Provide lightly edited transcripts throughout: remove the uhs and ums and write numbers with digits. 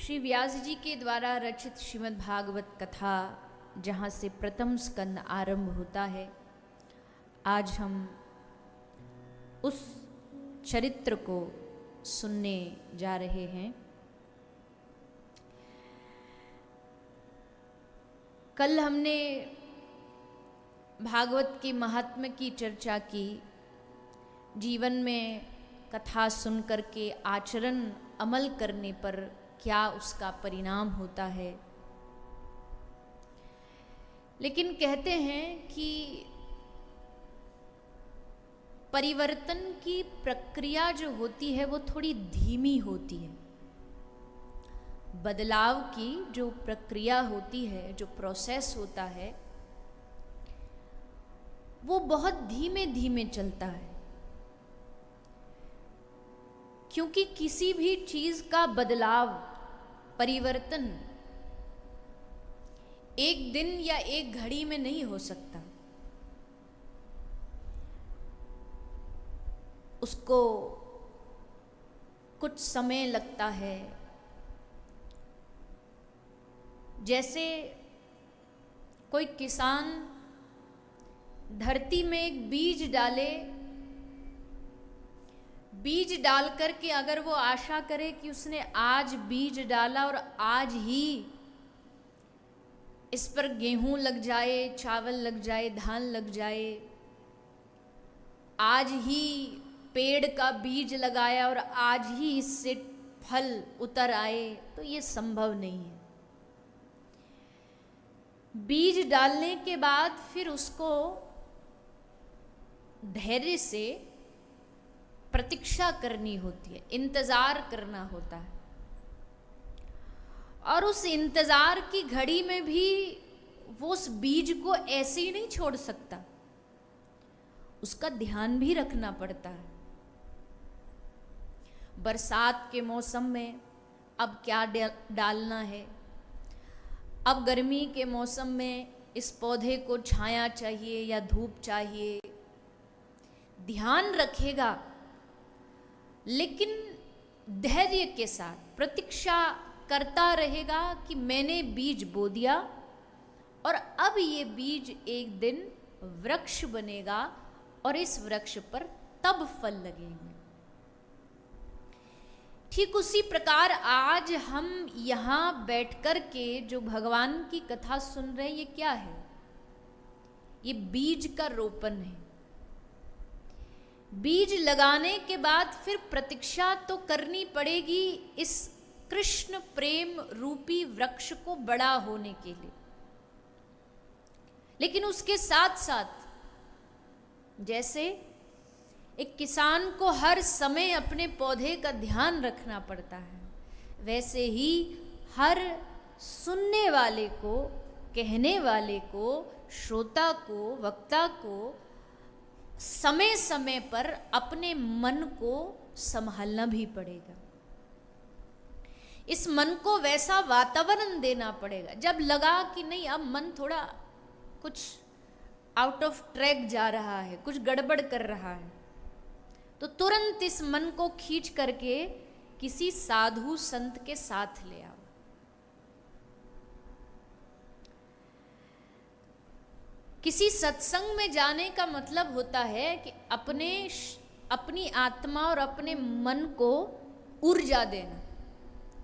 श्री व्यास जी के द्वारा रचित श्रीमद् भागवत कथा जहाँ से प्रथम स्कंद आरंभ होता है, आज हम उस चरित्र को सुनने जा रहे हैं। कल हमने भागवत के महात्म्य की चर्चा की, जीवन में कथा सुन करके आचरण अमल करने पर क्या उसका परिणाम होता है। लेकिन कहते हैं कि परिवर्तन की प्रक्रिया जो होती है वो थोड़ी धीमी होती है। बदलाव की जो प्रक्रिया होती है, जो प्रोसेस होता है, वो बहुत धीमे धीमे चलता है। क्योंकि किसी भी चीज का बदलाव, परिवर्तन एक दिन या एक घड़ी में नहीं हो सकता। उसको कुछ समय लगता है। जैसे कोई किसान धरती में एक बीज डाले, बीज डाल करके अगर वो आशा करे कि उसने आज बीज डाला और आज ही इस पर गेहूं लग जाए, चावल लग जाए, धान लग जाए, आज ही पेड़ का बीज लगाया और आज ही इससे फल उतर आए, तो ये संभव नहीं है। बीज डालने के बाद फिर उसको धैर्य से प्रतीक्षा करनी होती है, इंतजार करना होता है। और उस इंतजार की घड़ी में भी वो उस बीज को ऐसे ही नहीं छोड़ सकता, उसका ध्यान भी रखना पड़ता है। बरसात के मौसम में अब क्या डालना है, अब गर्मी के मौसम में इस पौधे को छाया चाहिए या धूप चाहिए, ध्यान रखेगा। लेकिन धैर्य के साथ प्रतीक्षा करता रहेगा कि मैंने बीज बो दिया और अब ये बीज एक दिन वृक्ष बनेगा और इस वृक्ष पर तब फल लगेंगे। ठीक उसी प्रकार आज हम यहाँ बैठकर के जो भगवान की कथा सुन रहे हैं, ये क्या है? ये बीज का रोपण है। बीज लगाने के बाद फिर प्रतीक्षा तो करनी पड़ेगी इस कृष्ण प्रेम रूपी वृक्ष को बड़ा होने के लिए। लेकिन उसके साथ साथ जैसे एक किसान को हर समय अपने पौधे का ध्यान रखना पड़ता है, वैसे ही हर सुनने वाले को, कहने वाले को, श्रोता को, वक्ता को समय समय पर अपने मन को संभालना भी पड़ेगा। इस मन को वैसा वातावरण देना पड़ेगा, जब लगा कि नहीं अब मन थोड़ा कुछ आउट ऑफ ट्रैक जा रहा है, कुछ गड़बड़ कर रहा है, तो तुरंत इस मन को खींच करके किसी साधु संत के साथ ले आओ। किसी सत्संग में जाने का मतलब होता है कि अपनी आत्मा और अपने मन को ऊर्जा देना,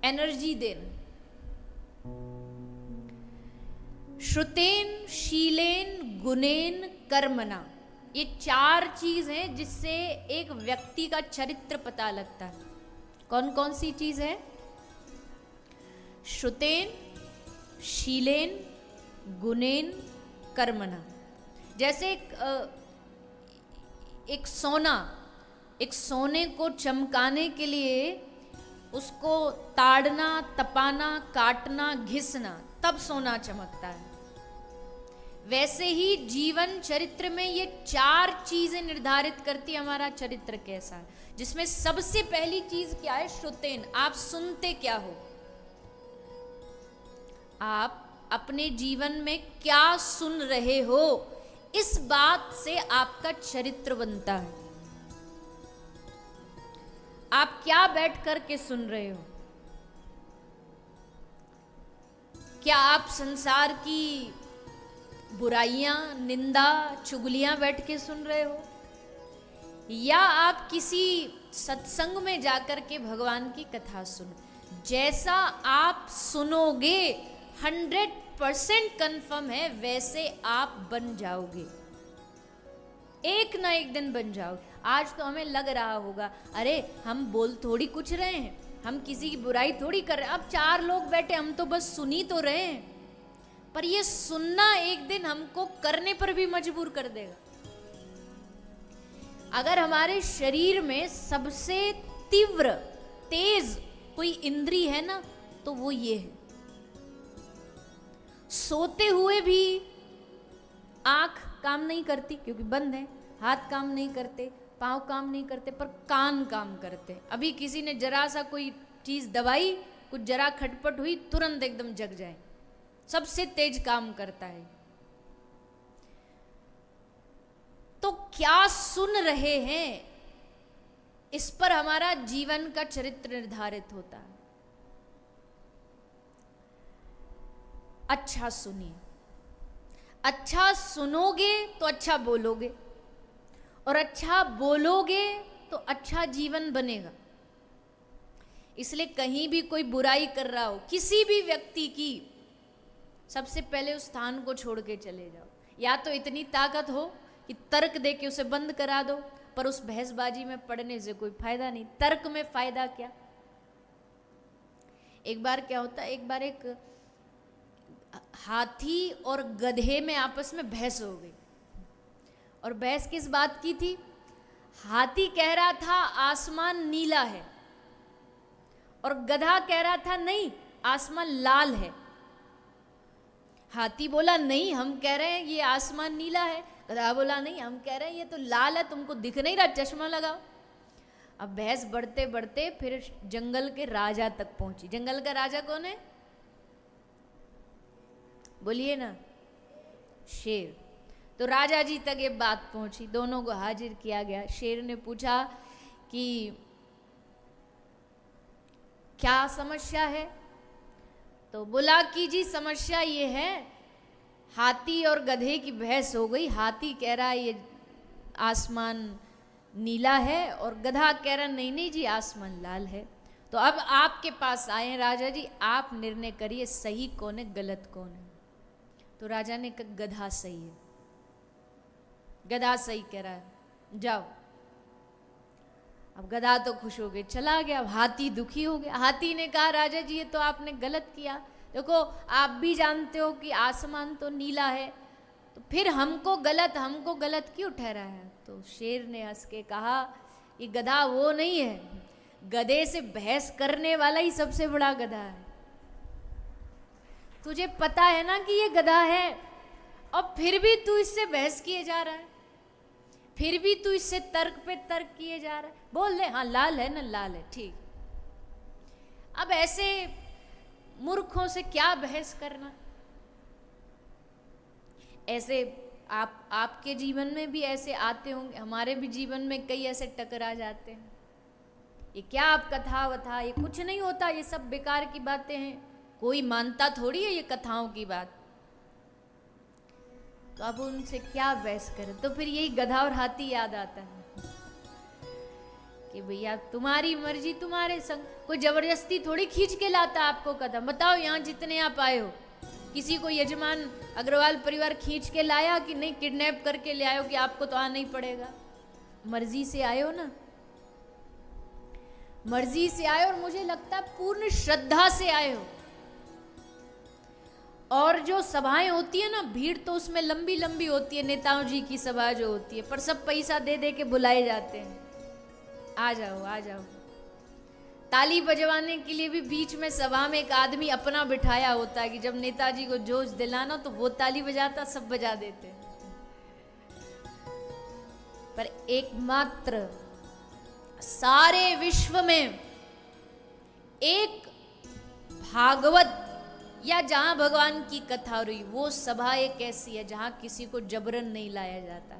एनर्जी देना। श्रुतेन, शीलेन, गुणेन, कर्मणा, ये चार चीज हैं जिससे एक व्यक्ति का चरित्र पता लगता है। कौन कौन सी चीज है? श्रुतेन, शीलेन, गुणेन, कर्मणा। जैसे एक सोने को चमकाने के लिए उसको ताड़ना, तपाना, काटना, घिसना, तब सोना चमकता है। वैसे ही जीवन चरित्र में ये चार चीजें निर्धारित करती है हमारा चरित्र कैसा है, जिसमें सबसे पहली चीज क्या है? श्रुतेन। आप सुनते क्या हो? आप अपने जीवन में क्या सुन रहे हो, इस बात से आपका चरित्र बनता है। आप क्या बैठ कर के सुन रहे हो? क्या आप संसार की बुराइयां, निंदा, चुगलियां बैठ के सुन रहे हो, या आप किसी सत्संग में जाकर के भगवान की कथा सुनो? जैसा आप सुनोगे 100% कंफर्म है वैसे आप बन जाओगे, एक ना एक दिन बन जाओगे। आज तो हमें लग रहा होगा अरे हम बोल थोड़ी कुछ रहे हैं, हम किसी की बुराई थोड़ी कर रहे हैं, अब 4 लोग बैठे हम तो बस सुन ही तो रहे हैं। पर ये सुनना एक दिन हमको करने पर भी मजबूर कर देगा। अगर हमारे शरीर में सबसे तीव्र तेज कोई इंद्री है ना तो वो ये है। सोते हुए भी आंख काम नहीं करती क्योंकि बंद है, हाथ काम नहीं करते, पांव काम नहीं करते, पर कान काम करते। अभी किसी ने जरा सा कोई चीज दबाई, कुछ जरा खटपट हुई, तुरंत एकदम जग जाए, सबसे तेज काम करता है। तो क्या सुन रहे हैं, इस पर हमारा जीवन का चरित्र निर्धारित होता है। अच्छा सुनिए, अच्छा सुनोगे तो अच्छा बोलोगे, और अच्छा बोलोगे तो अच्छा जीवन बनेगा। इसलिए कहीं भी कोई बुराई कर रहा हो किसी भी व्यक्ति की, सबसे पहले उस स्थान को छोड़ के चले जाओ। या तो इतनी ताकत हो कि तर्क दे के उसे बंद करा दो, पर उस बहसबाजी में पड़ने से कोई फायदा नहीं, तर्क में फायदा क्या। एक बार क्या होता, एक बार एक हाथी और गधे में आपस में बहस हो गई। और बहस किस बात की थी? हाथी कह रहा था आसमान नीला है, और गधा कह रहा था नहीं आसमान लाल है। हाथी बोला नहीं हम कह रहे हैं ये आसमान नीला है, गधा बोला नहीं हम कह रहे हैं ये तो लाल है, तुमको दिख नहीं रहा, चश्मा लगाओ। अब बहस बढ़ते बढ़ते फिर जंगल के राजा तक पहुंची। जंगल का राजा कौन है? बोलिए ना, शेर। तो राजा जी तक ये बात पहुंची, दोनों को हाजिर किया गया। शेर ने पूछा कि क्या समस्या है? तो बोला कि जी समस्या ये है, हाथी और गधे की बहस हो गई। हाथी कह रहा है ये आसमान नीला है, और गधा कह रहा नहीं नहीं जी आसमान लाल है। तो अब आपके पास आए हैं राजा जी, आप निर्णय करिए सही कौन है गलत कौन है। तो राजा ने कहा गधा सही है, गधा सही कह रहा है, जाओ। अब गधा तो खुश हो गए, चला गया। अब हाथी दुखी हो गया। हाथी ने कहा राजा जी ये तो आपने गलत किया, देखो आप भी जानते हो कि आसमान तो नीला है, तो फिर हमको गलत क्यों ठहराया? तो शेर ने हंस के कहा ये गधा वो नहीं है, गधे से बहस करने वाला ही सबसे बड़ा गधा है। तुझे पता है ना कि ये गधा है, और फिर भी तू इससे बहस किए जा रहा है, फिर भी तू इससे तर्क पे तर्क किए जा रहा है। बोल दे हाँ लाल है ना, लाल है, ठीक। अब ऐसे मूर्खों से क्या बहस करना। ऐसे आपके जीवन में भी ऐसे आते होंगे, हमारे भी जीवन में कई ऐसे टकरा जाते हैं। ये क्या आप कथा वथा, ये कुछ नहीं होता, ये सब बेकार की बातें हैं, कोई मानता थोड़ी है ये कथाओं की बात। तो अब उनसे क्या बहस करें? तो फिर यही गधा और हाथी याद आता है कि भैया तुम्हारी मर्जी तुम्हारे संग, कोई जबरदस्ती थोड़ी खींच के लाता आपको कदम। बताओ यहाँ जितने आप आए हो, किसी को यजमान अग्रवाल परिवार खींच के लाया कि नहीं किडनैप करके ले आयो कि आपको तो आना ही पड़ेगा? मर्जी से आए हो ना, मर्जी से आए, और मुझे लगता है पूर्ण श्रद्धा से आए हो। और जो सभाएं होती है ना, भीड़ तो उसमें लंबी लंबी होती है, नेताओं जी की सभा जो होती है, पर सब पैसा दे दे के बुलाए जाते हैं, आ जाओ आ जाओ। ताली बजवाने के लिए भी बीच में सभा में एक आदमी अपना बिठाया होता है कि जब नेताजी को जोश दिलाना तो वो ताली बजाता, सब बजा देते। पर एकमात्र सारे विश्व में एक भागवत या जहां भगवान की कथा हो रही, वो सभा एक ऐसी है जहां किसी को जबरन नहीं लाया जाता,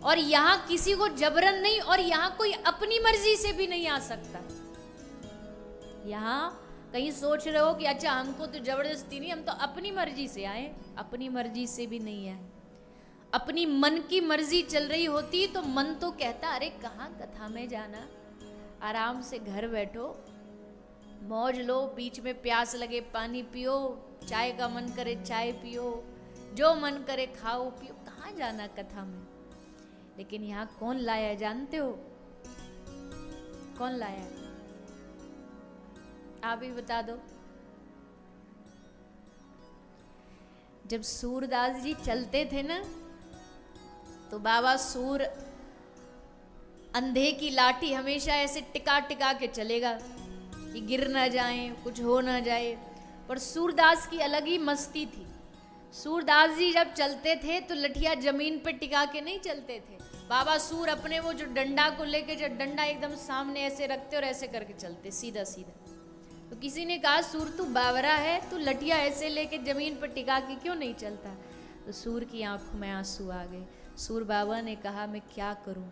और यहां किसी को जबरन नहीं, और यहां कोई अपनी मर्जी से भी नहीं आ सकता। यहां कहीं सोच रहे हो कि अच्छा हमको तो जबरदस्ती नहीं, हम तो अपनी मर्जी से आए। अपनी मर्जी से भी नहीं आए। अपनी मन की मर्जी चल रही होती तो मन तो कहता अरे कहाँ कथा में जाना, आराम से घर बैठो, मौज लो, बीच में प्यास लगे पानी पियो, चाय का मन करे चाय पियो, जो मन करे खाओ पियो, कहाँ जाना कथा में। लेकिन यहाँ कौन लाया है जानते हो? कौन लाया है? आप ही बता दो। जब सूरदास जी चलते थे ना, तो बाबा सूर अंधे की लाठी हमेशा ऐसे टिका टिका के चलेगा कि गिर ना जाए, कुछ हो ना जाए। पर सूरदास की अलग ही मस्ती थी। सूरदास जी जब चलते थे तो लठिया जमीन पे टिका के नहीं चलते थे। बाबा सूर अपने वो जो डंडा को लेके, जो डंडा एकदम सामने ऐसे रखते और ऐसे करके चलते सीधा सीधा। तो किसी ने कहा सूर तू बावरा है, तू लठिया ऐसे लेके जमीन पर टिका के क्यों नहीं चलता? तो सूर की आंखों में आंसू आ गए। सूर बाबा ने कहा मैं क्या करूं,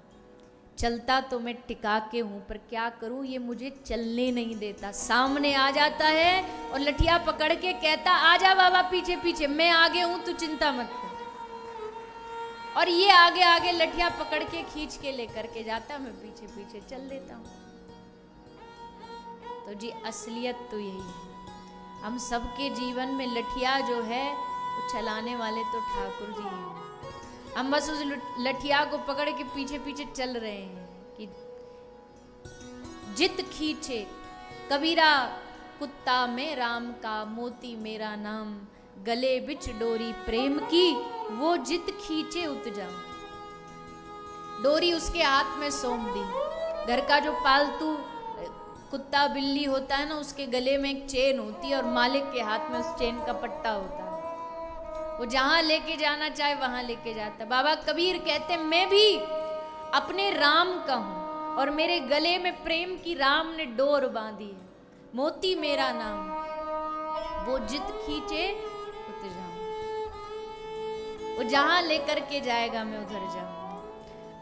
चलता तो मैं टिका के हूं, पर क्या करूं, ये मुझे चलने नहीं देता। सामने आ जाता है और लठिया पकड़ के कहता आजा बाबा पीछे पीछे, मैं आगे हूं, तू चिंता मत कर। और ये आगे आगे लठिया पकड़ के खींच के लेकर के जाता, मैं पीछे पीछे चल लेता हूं। तो जी असलियत तो यही है। हम सबके जीवन में लठिया जो है वो चलाने वाले तो ठाकुर जी हैं। हम बस उस लठिया को पकड़ के पीछे पीछे चल रहे हैं कि जित खींचे कबीरा कुत्ता में राम का, मोती मेरा नाम, गले बिच डोरी प्रेम की, वो जित खींचे उत जाऊं। डोरी उसके हाथ में सौंप दी। घर का जो पालतू कुत्ता बिल्ली होता है ना, उसके गले में एक चेन होती है और मालिक के हाथ में उस चेन का पट्टा होता है। वो जहां लेके जाना चाहे वहां लेके जाता। बाबा कबीर कहते मैं भी अपने राम का हूं और मेरे गले में प्रेम की राम ने डोर बांधी है, मोती मेरा नाम, वो जित खींचे उत जाऊं। वो जहां लेकर के जाएगा मैं उधर जाऊंगा।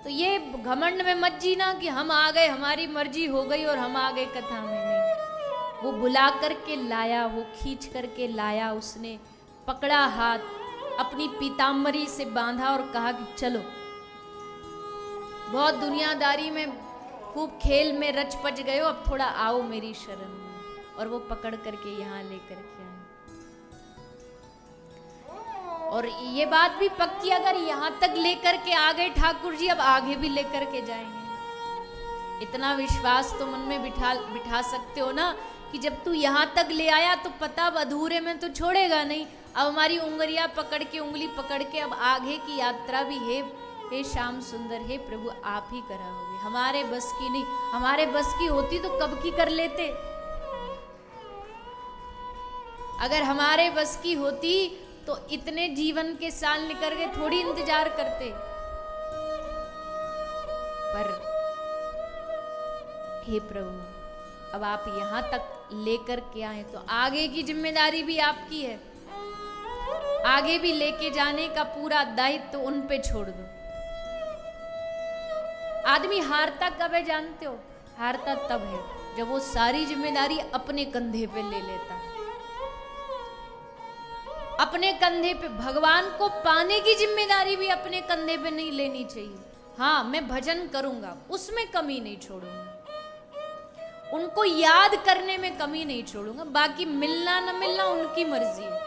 तो ये घमंड में मत जीना कि हम आ गए, हमारी मर्जी हो गई और हम आ गए कथा में, नहीं। वो बुला करके लाया, वो खींच करके लाया, उसने पकड़ा हाथ, अपनी पीताम्बरी से बांधा और कहा कि चलो, बहुत दुनियादारी में खूब खेल में रच पच गए हो, अब थोड़ा आओ मेरी शरण में। और वो पकड़ करके यहाँ लेकर के आए। और ये बात भी पक्की, अगर यहाँ तक लेकर के आ गए ठाकुर जी, अब आगे भी लेकर के जाएंगे। इतना विश्वास तो मन में बिठा सकते हो ना कि जब तू यहाँ तक ले आया तो पता अब अधूरे में तो छोड़ेगा नहीं। अब हमारी उंगलियां पकड़ के, उंगली पकड़ के अब आगे की यात्रा भी हे श्याम सुंदर, हे प्रभु आप ही कराओगे, हमारे बस की नहीं। हमारे बस की होती तो कब की कर लेते। अगर हमारे बस की होती तो इतने जीवन के साल निकल गए, थोड़ी इंतजार करते। पर हे प्रभु अब आप यहां तक लेकर के आए तो आगे की जिम्मेदारी भी आपकी है। आगे भी लेके जाने का पूरा दायित्व तो उन पे छोड़ दो। आदमी हारता कब है जानते हो? हारता तब है जब वो सारी जिम्मेदारी अपने कंधे पे ले लेता है। अपने कंधे पे, भगवान को पाने की जिम्मेदारी भी अपने कंधे पे नहीं लेनी चाहिए। हाँ मैं भजन करूंगा, उसमें कमी नहीं छोड़ूंगा, उनको याद करने में कमी नहीं छोड़ूंगा, बाकी मिलना न मिलना उनकी मर्जी है,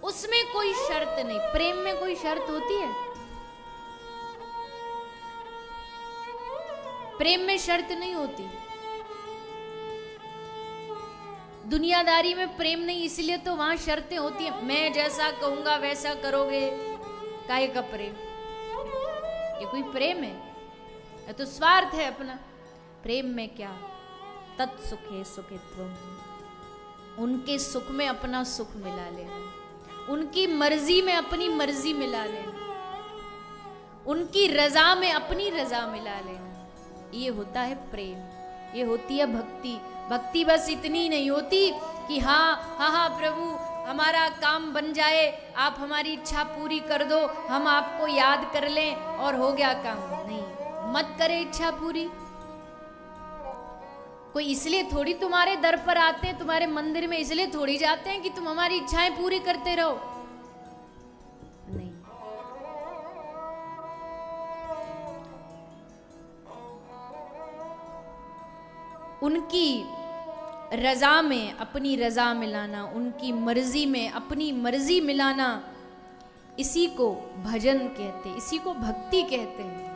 उसमें कोई शर्त नहीं। प्रेम में कोई शर्त होती है? प्रेम में शर्त नहीं होती। दुनियादारी में प्रेम नहीं, इसलिए तो वहां शर्तें होती हैं। मैं जैसा कहूंगा वैसा करोगे, काहे का प्रेम? ये कोई प्रेम है? ये तो स्वार्थ है अपना। प्रेम में क्या? तत्सुखे सुखित्वम, उनके सुख में अपना सुख मिला लेना, उनकी मर्जी में अपनी मर्जी मिला लेना, उनकी रजा में अपनी रजा मिला लेना, ये होता है प्रेम, ये होती है भक्ति। भक्ति बस इतनी नहीं होती कि हाँ प्रभु हमारा काम बन जाए, आप हमारी इच्छा पूरी कर दो, हम आपको याद कर लें और हो गया काम। नहीं, मत करे इच्छा पूरी, कोई इसलिए थोड़ी तुम्हारे दर पर आते हैं, तुम्हारे मंदिर में इसलिए थोड़ी जाते हैं कि तुम हमारी इच्छाएं पूरी करते रहो। नहीं, उनकी रजा में अपनी रजा मिलाना, उनकी मर्जी में अपनी मर्जी मिलाना, इसी को भजन कहते, इसी को भक्ति कहते हैं।